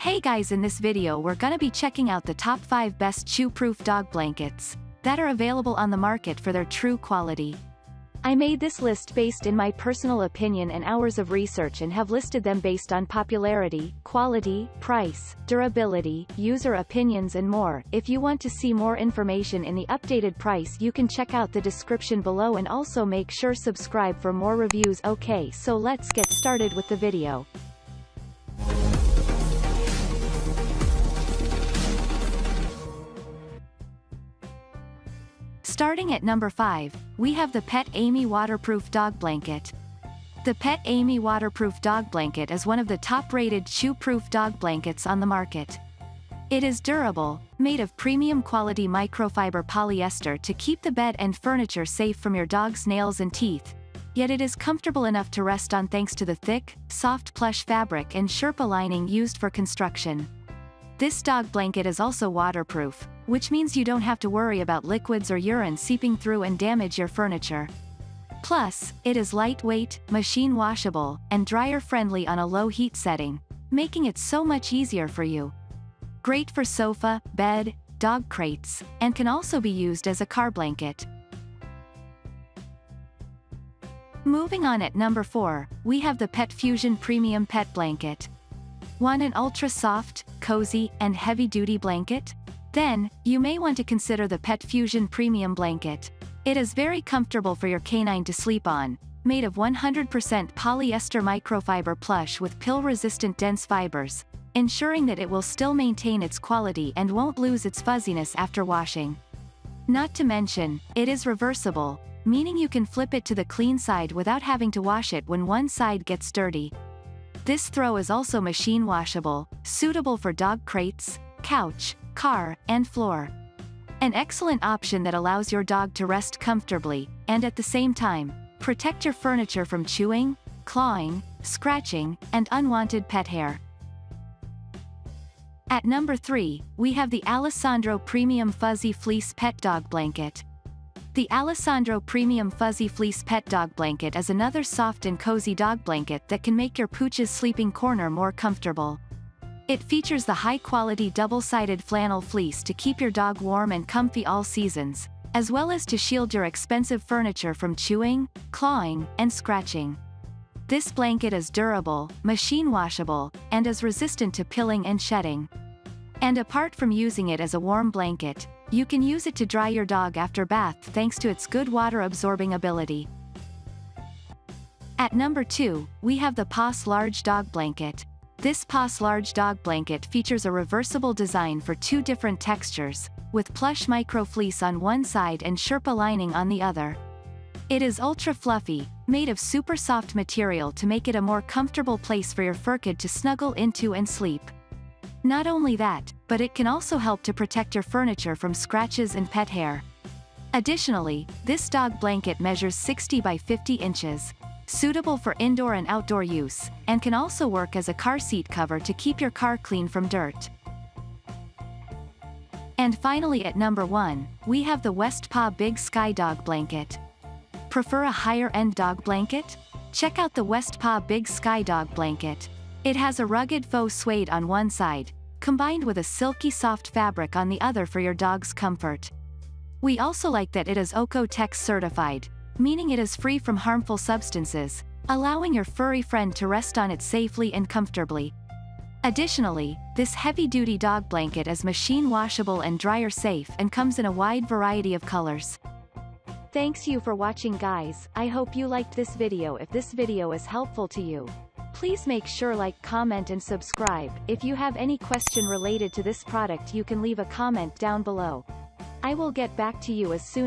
Hey guys, in this video we're gonna be checking out the top 5 best chew-proof dog blankets that are available on the market for their true quality. I made this list based in my personal opinion and hours of research and have listed them based on popularity, quality, price, durability, user opinions and more. If you want to see more information in the updated price, you can check out the description below and also make sure subscribe for more reviews. Okay, so let's get started with the video. Starting at number 5, we have the Pet Amy Waterproof Dog Blanket. The Pet Amy Waterproof Dog Blanket is one of the top-rated chew-proof dog blankets on the market. It is durable, made of premium quality microfiber polyester to keep the bed and furniture safe from your dog's nails and teeth, yet it is comfortable enough to rest on thanks to the thick, soft plush fabric and Sherpa lining used for construction. This dog blanket is also waterproof, which means you don't have to worry about liquids or urine seeping through and damage your furniture. Plus, it is lightweight, machine washable, and dryer friendly on a low heat setting, making it so much easier for you. Great for sofa, bed, dog crates, and can also be used as a car blanket. Moving on at number 4, we have the Pet Fusion Premium Pet Blanket. Want an ultra-soft, cozy, and heavy-duty blanket? Then, you may want to consider the Pet Fusion Premium Blanket. It is very comfortable for your canine to sleep on, made of 100% polyester microfiber plush with pill-resistant dense fibers, ensuring that it will still maintain its quality and won't lose its fuzziness after washing. Not to mention, it is reversible, meaning you can flip it to the clean side without having to wash it when one side gets dirty. This throw is also machine washable, suitable for dog crates, couch, car, and floor. An excellent option that allows your dog to rest comfortably, and at the same time, protect your furniture from chewing, clawing, scratching, and unwanted pet hair. At number 3, we have the Alessandro Premium Fuzzy Fleece Pet Dog Blanket. The Alessandro Premium Fuzzy Fleece Pet Dog Blanket is another soft and cozy dog blanket that can make your pooch's sleeping corner more comfortable. It features the high-quality double-sided flannel fleece to keep your dog warm and comfy all seasons, as well as to shield your expensive furniture from chewing, clawing, and scratching. This blanket is durable, machine washable, and is resistant to pilling and shedding. And apart from using it as a warm blanket, you can use it to dry your dog after bath thanks to its good water-absorbing ability. At number 2, we have the Paws Large Dog Blanket. This Paws Large Dog Blanket features a reversible design for 2 different textures, with plush micro fleece on one side and Sherpa lining on the other. It is ultra fluffy, made of super soft material to make it a more comfortable place for your fur kid to snuggle into and sleep. Not only that, but it can also help to protect your furniture from scratches and pet hair. Additionally, this dog blanket measures 60 by 50 inches, suitable for indoor and outdoor use, and can also work as a car seat cover to keep your car clean from dirt. And finally at number 1, we have the Westpaw Big Sky Dog Blanket. Prefer a higher-end dog blanket? Check out the Westpaw Big Sky Dog Blanket. It has a rugged faux suede on one side, combined with a silky soft fabric on the other for your dog's comfort. We also like that it is Oeko-Tex certified, meaning it is free from harmful substances, allowing your furry friend to rest on it safely and comfortably. Additionally, this heavy-duty dog blanket is machine washable and dryer safe and comes in a wide variety of colors. Thanks you for watching guys. I hope you liked this video. If this video is helpful to you, please make sure like, comment and subscribe. If you have any question related to this product you can leave a comment down below. I will get back to you as soon